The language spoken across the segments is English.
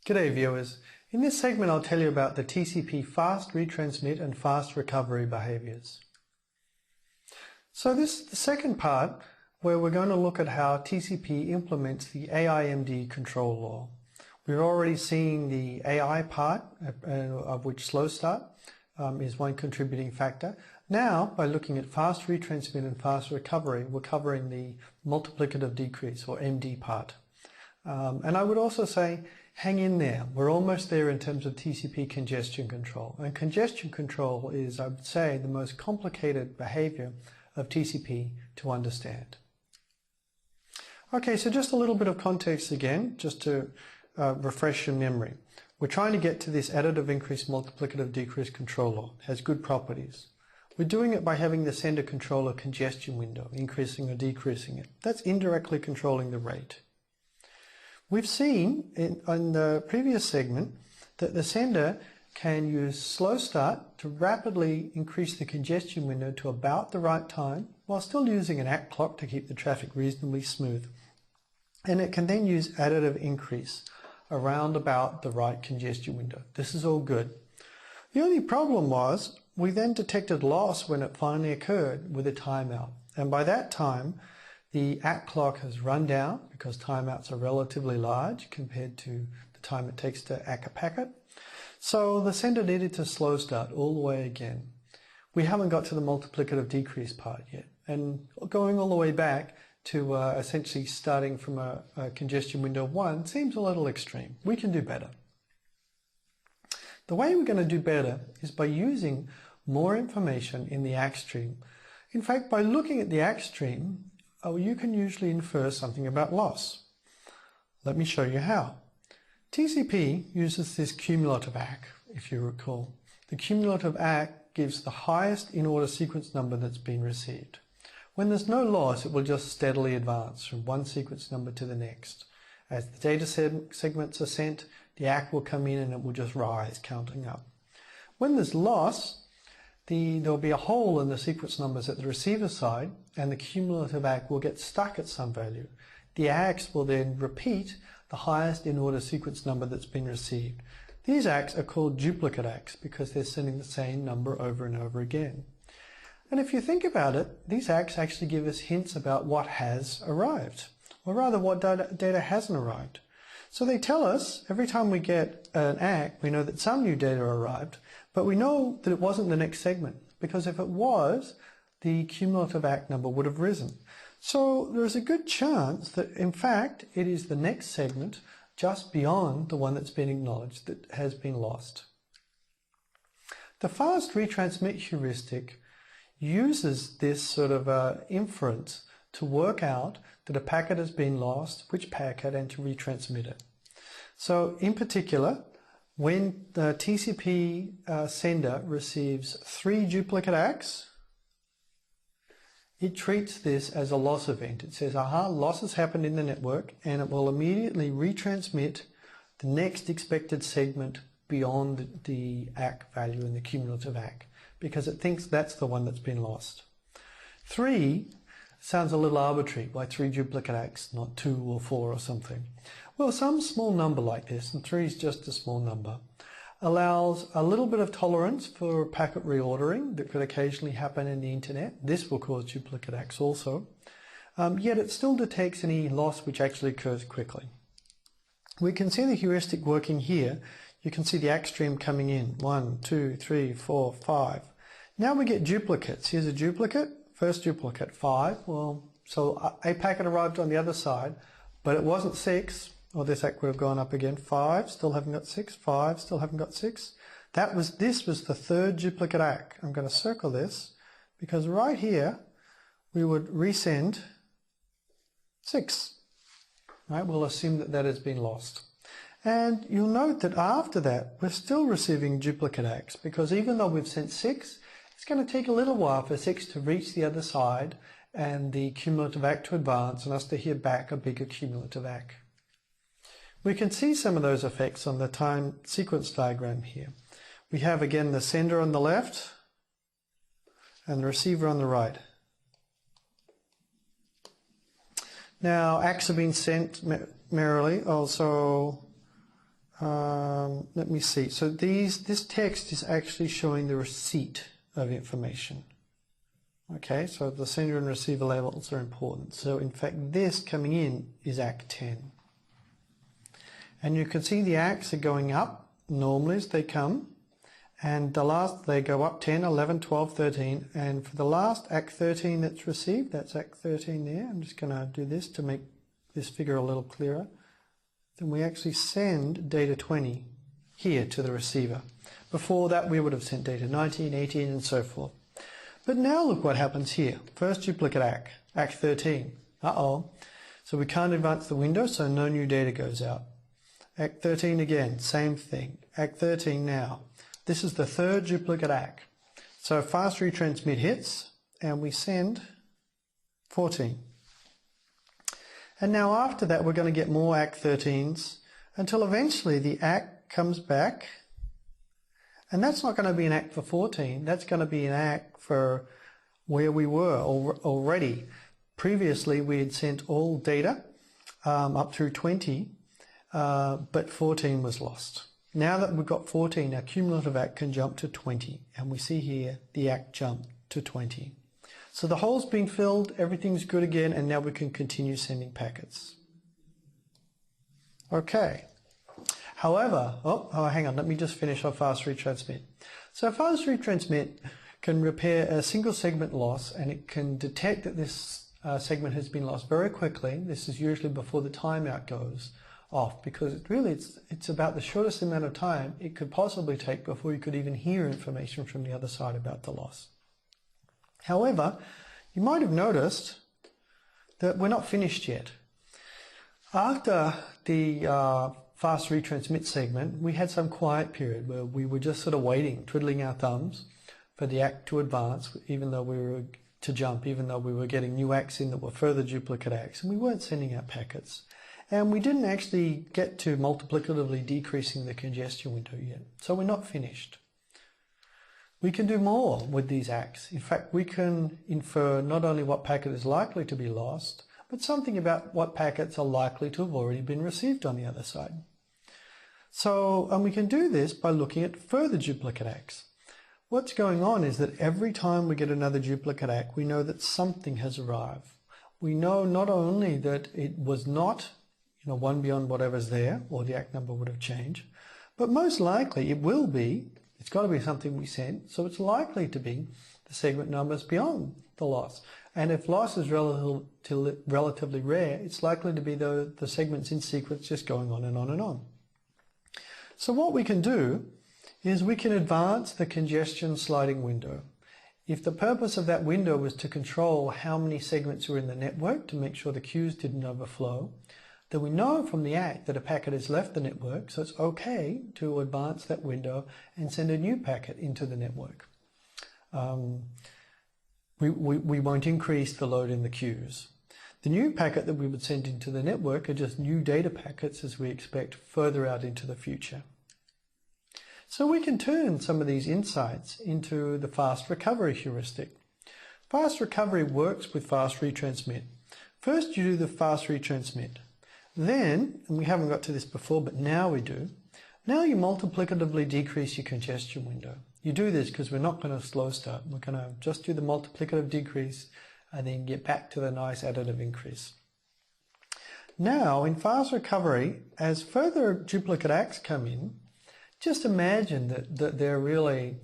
G'day viewers. In this segment I'll tell you about the TCP fast retransmit and fast recovery behaviors. So this is the second part where we're going to look at how TCP implements the AIMD control law. We're already seeing the AI part of which slow start is one contributing factor. Now, by looking at fast retransmit and fast recovery, we're covering the multiplicative decrease or MD part. And I would also say, hang in there. We're almost there in terms of TCP congestion control. And congestion control is, I would say, the most complicated behavior of TCP to understand. Okay, so just a little bit of context again, just to refresh your memory. We're trying to get to this additive increase multiplicative decrease control law. It has good properties. We're doing it by having the sender control a congestion window, increasing or decreasing it. That's indirectly controlling the rate. We've seen in the previous segment that the sender can use slow start to rapidly increase the congestion window to about the right time while still using an ACK clock to keep the traffic reasonably smooth. And it can then use additive increase around about the right congestion window. This is all good. The only problem was we then detected loss when it finally occurred with a timeout. And by that time, the ACK clock has run down because timeouts are relatively large compared to the time it takes to ACK a packet. So the sender needed to slow start all the way again. We haven't got to the multiplicative decrease part yet. And going all the way back to essentially starting from a congestion window 1 seems a little extreme. We can do better. The way we're going to do better is by using more information in the ACK stream. In fact, by looking at the ACK stream, you can usually infer something about loss. Let me show you how. TCP uses this cumulative ACK, if you recall. The cumulative ACK gives the highest in-order sequence number that's been received. When there's no loss, it will just steadily advance from one sequence number to the next. As the data segments are sent, the ACK will come in and it will just rise, counting up. When there's loss, there'll be a hole in the sequence numbers at the receiver side, and the cumulative ACK will get stuck at some value. The ACKs will then repeat the highest in-order sequence number that's been received. These ACKs are called duplicate ACKs because they're sending the same number over and over again. And if you think about it, these ACKs actually give us hints about what has arrived, or rather what data hasn't arrived. So they tell us every time we get an ACK, we know that some new data arrived, but we know that it wasn't the next segment, because if it was, the cumulative ACK number would have risen. So there's a good chance that, in fact, it is the next segment just beyond the one that's been acknowledged that has been lost. The fast retransmit heuristic uses this sort of inference to work out that a packet has been lost, which packet, and to retransmit it. So in particular, when the TCP sender receives 3 duplicate ACKs, it treats this as a loss event. It says, aha, loss has happened in the network, and it will immediately retransmit the next expected segment beyond the ACK value in the cumulative ACK, because it thinks that's the one that's been lost. 3 sounds a little arbitrary. Why 3 duplicate ACKs, not 2 or 4 or something? Well, some small number like this, and 3 is just a small number, allows a little bit of tolerance for packet reordering that could occasionally happen in the internet. This will cause duplicate ACKs also, yet it still detects any loss which actually occurs quickly. We can see the heuristic working here. You can see the ACK stream coming in, 1, 2, 3, 4, 5. Now we get duplicates. Here's a duplicate, first duplicate, 5. Well, so a packet arrived on the other side, but it wasn't 6. Or this ACK would have gone up again. 5, still haven't got 6. 5, still haven't got 6. This was the third duplicate ACK. I'm going to circle this because right here we would resend 6. Right? We'll assume that that has been lost. And you'll note that after that we're still receiving duplicate ACKs because even though we've sent 6, it's going to take a little while for 6 to reach the other side and the cumulative ACK to advance and us to hear back a bigger cumulative ACK. We can see some of those effects on the time sequence diagram here. We have again the sender on the left and the receiver on the right. Now ACKs have been sent merrily. Also let me see. So this text is actually showing the receipt of information. Okay, so the sender and receiver labels are important. So in fact, this coming in is ACK 10. And you can see the ACKs are going up normally as they come. And the last, they go up 10, 11, 12, 13. And for the last ACK 13 that's received, that's ACK 13 there. I'm just going to do this to make this figure a little clearer. Then we actually send data 20 here to the receiver. Before that, we would have sent data 19, 18, and so forth. But now look what happens here. First duplicate ACK, ACK 13. Uh-oh. So we can't advance the window, so no new data goes out. ACK 13 again, same thing. ACK 13 now. This is the third duplicate ACK. So fast retransmit hits, and we send 14. And now after that, we're going to get more ACK 13s until eventually the ACK comes back. And that's not going to be an ACK for 14. That's going to be an ACK for where we were already. Previously, we had sent all data up through 20, but 14 was lost. Now that we've got 14, our cumulative ACK can jump to 20. And we see here the ACK jump to 20. So the hole's been filled, everything's good again, and now we can continue sending packets. Okay. However, hang on, let me just finish off fast retransmit. So fast retransmit can repair a single segment loss, and it can detect that this segment has been lost very quickly. This is usually before the timeout goes off, because it's about the shortest amount of time it could possibly take before you could even hear information from the other side about the loss. However, you might have noticed that we're not finished yet. After the fast retransmit segment, we had some quiet period where we were just sort of waiting, twiddling our thumbs for the ACK to advance, even though we were getting new ACKs in that were further duplicate ACKs, and we weren't sending out packets. And we didn't actually get to multiplicatively decreasing the congestion window yet. So we're not finished. We can do more with these ACKs. In fact, we can infer not only what packet is likely to be lost, but something about what packets are likely to have already been received on the other side. So, and we can do this by looking at further duplicate ACKs. What's going on is that every time we get another duplicate ACK, we know that something has arrived. We know not only that it was not one beyond whatever's there, or the ACK number would have changed, but most likely it will be, it's got to be something we sent, so it's likely to be the segment numbers beyond the loss. And if loss is relatively rare, it's likely to be the segments in sequence just going on and on and on. So what we can do is we can advance the congestion sliding window. If the purpose of that window was to control how many segments were in the network to make sure the queues didn't overflow, then we know from the ACK that a packet has left the network, so it's okay to advance that window and send a new packet into the network. We won't increase the load in the queues. The new packet that we would send into the network are just new data packets as we expect further out into the future. So we can turn some of these insights into the fast recovery heuristic. Fast recovery works with fast retransmit. First you do the fast retransmit. Then, and we haven't got to this before, but now we do, now you multiplicatively decrease your congestion window. You do this because we're not going to slow start. We're going to just do the multiplicative decrease and then get back to the nice additive increase. Now, in fast recovery, as further duplicate ACKs come in, just imagine that they're really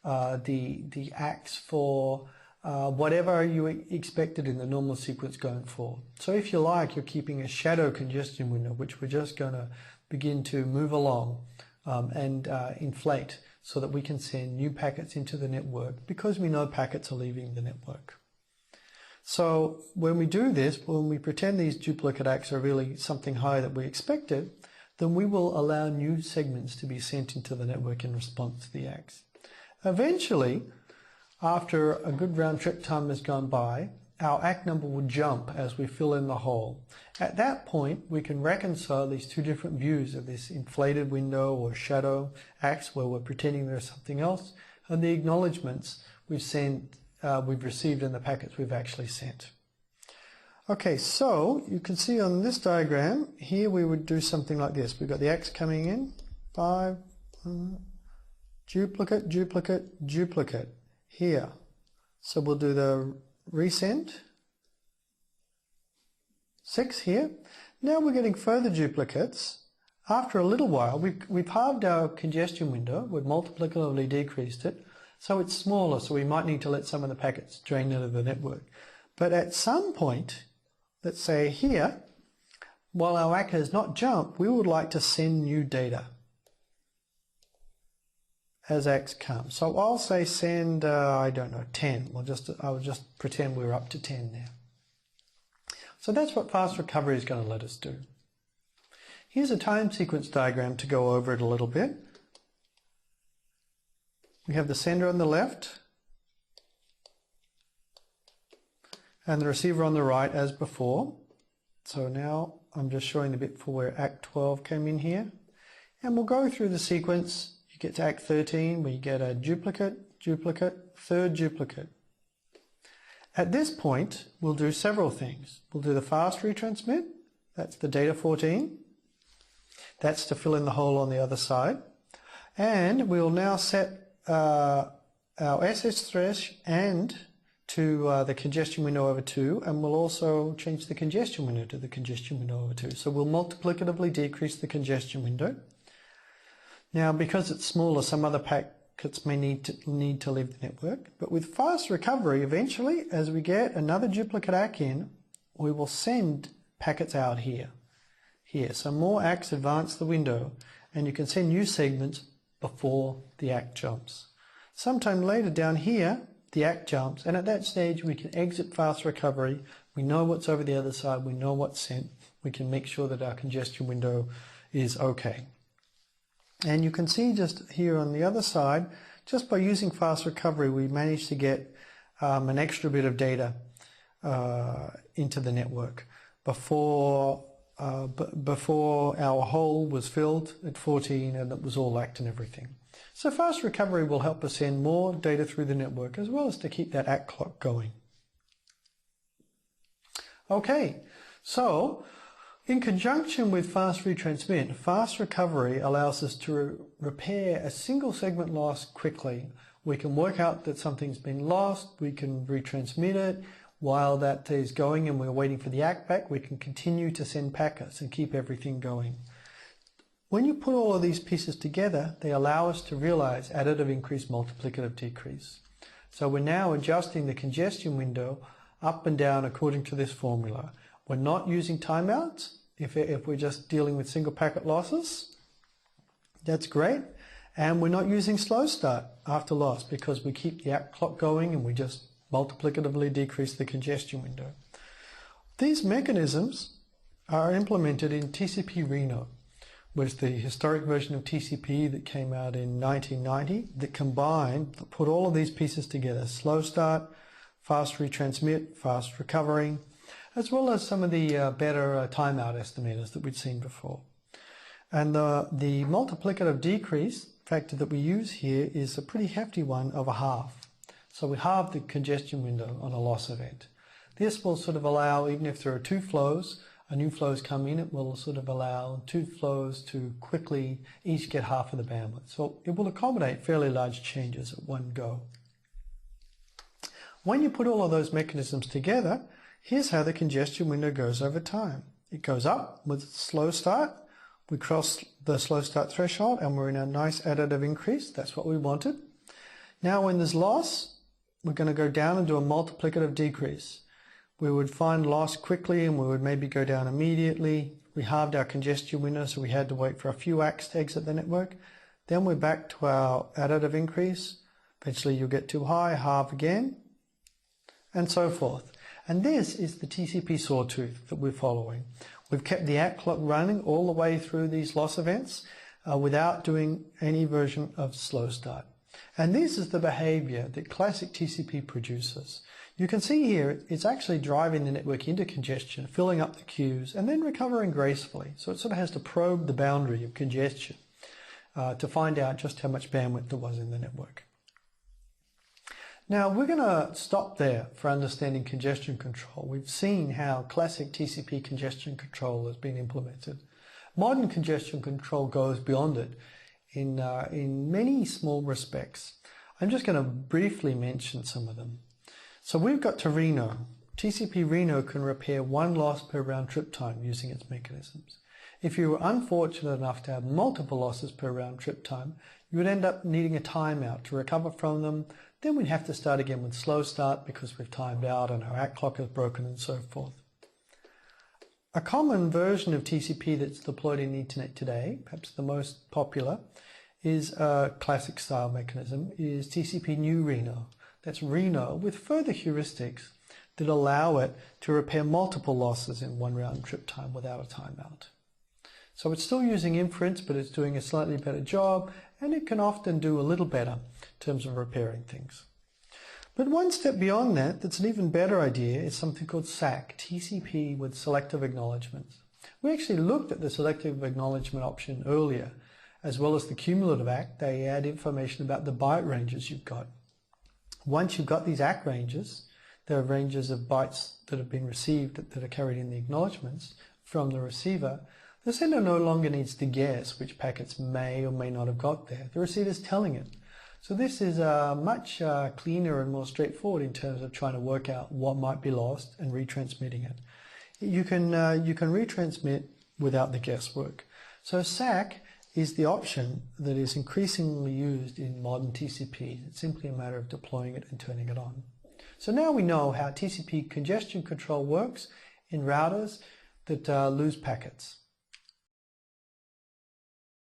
the ACKs for whatever you expected in the normal sequence going forward. So if you like, you're keeping a shadow congestion window, which we're just going to begin to move along and inflate so that we can send new packets into the network because we know packets are leaving the network. So when we do this, when we pretend these duplicate ACKs are really something high that we expected, then we will allow new segments to be sent into the network in response to the ACKs. Eventually, after a good round trip time has gone by, our ACK number will jump as we fill in the hole. At that point, we can reconcile these two different views of this inflated window or shadow ACKs where we're pretending there's something else, and the acknowledgements we've received in the packets we've actually sent. Okay, so you can see on this diagram, here we would do something like this. We've got the ACKs coming in, 5, duplicate, duplicate, duplicate here. So we'll do the resend, 6 here. Now we're getting further duplicates. After a little while, we've halved our congestion window, we've multiplicatively decreased it, so it's smaller, so we might need to let some of the packets drain out of the network. But at some point, let's say here, while our ACK has not jumped, we would like to send new data as ACKs come. So I'll say send, I don't know, 10. I'll just pretend we're up to 10 now. So that's what fast recovery is going to let us do. Here's a time sequence diagram to go over it a little bit. We have the sender on the left and the receiver on the right as before. So now I'm just showing the bit for where Act 12 came in here. And we'll go through the sequence. You get to Act 13 where you get a duplicate, duplicate, third duplicate. At this point, we'll do several things. We'll do the fast retransmit. That's the data 14. That's to fill in the hole on the other side. And we'll now set our SS thresh and to the congestion window over 2, and we'll also change the congestion window to the congestion window over 2. So we'll multiplicatively decrease the congestion window. Now, because it's smaller, some other packets may need to leave the network. But with fast recovery, eventually, as we get another duplicate ACK in, we will send packets out here. So more ACKs advance the window, and you can send new segments before the ACK jumps. Sometime later down here, the ACK jumps, and at that stage we can exit fast recovery. We know what's over the other side, we know what's sent, we can make sure that our congestion window is okay. And you can see just here on the other side, just by using fast recovery, we managed to get an extra bit of data into the network before our hole was filled at 14 and it was all ACKed and everything. So fast recovery will help us send more data through the network as well as to keep that ACK clock going. Okay, so in conjunction with fast retransmit, fast recovery allows us to repair a single segment loss quickly. We can work out that something's been lost, we can retransmit it. While that is going and we're waiting for the ACK back, we can continue to send packets and keep everything going. When you put all of these pieces together, they allow us to realize additive increase, multiplicative decrease. So we're now adjusting the congestion window up and down according to this formula. We're not using timeouts if we're just dealing with single packet losses. That's great. And we're not using slow start after loss because we keep the ACK clock going and we just multiplicatively decrease the congestion window. These mechanisms are implemented in TCP Reno, which is the historic version of TCP that came out in 1990 that put all of these pieces together: slow start, fast retransmit, fast recovery, as well as some of the better timeout estimators that we'd seen before. And the multiplicative decrease factor that we use here is a pretty hefty one of a half. So we halve the congestion window on a loss event. This will sort of allow, even if there are two flows, new flows come in, it will sort of allow two flows to quickly each get half of the bandwidth. So it will accommodate fairly large changes at one go. When you put all of those mechanisms together, here's how the congestion window goes over time. It goes up with slow start. We cross the slow start threshold and we're in a nice additive increase. That's what we wanted. Now when there's loss, we're going to go down and do a multiplicative decrease. We would find loss quickly and we would maybe go down immediately. We halved our congestion window, so we had to wait for a few ACKs to exit the network. Then we're back to our additive increase. Eventually you'll get too high, halve again, and so forth. And this is the TCP sawtooth that we're following. We've kept the ACK clock running all the way through these loss events without doing any version of slow start. And this is the behavior that classic TCP produces. You can see here it's actually driving the network into congestion, filling up the queues, and then recovering gracefully. So it sort of has to probe the boundary of congestion to find out just how much bandwidth there was in the network. Now we're going to stop there for understanding congestion control. We've seen how classic TCP congestion control has been implemented. Modern congestion control goes beyond it. in many small respects. I'm just going to briefly mention some of them. So we've got to Reno. TCP Reno can repair 1 loss per round trip time using its mechanisms. If you were unfortunate enough to have multiple losses per round trip time, you would end up needing a timeout to recover from them. Then we'd have to start again with slow start because we've timed out and our ACK clock is broken and so forth. A common version of TCP that's deployed in the internet today, perhaps the most popular, is a classic style mechanism, is TCP New Reno. That's Reno with further heuristics that allow it to repair multiple losses in 1 round trip time without a timeout. So it's still using inference, but it's doing a slightly better job, and it can often do a little better in terms of repairing things. But one step beyond that, that's an even better idea, is something called SAC, TCP with selective acknowledgements. We actually looked at the selective acknowledgement option earlier, as well as the cumulative ACK. They add information about the byte ranges you've got. Once you've got these ACK ranges, there are ranges of bytes that have been received that are carried in the acknowledgements from the receiver. The sender no longer needs to guess which packets may or may not have got there. The receiver's telling it. So this is much cleaner and more straightforward in terms of trying to work out what might be lost and retransmitting it. You can retransmit without the guesswork. So SAC is the option that is increasingly used in modern TCP. It's simply a matter of deploying it and turning it on. So now we know how TCP congestion control works in routers that lose packets.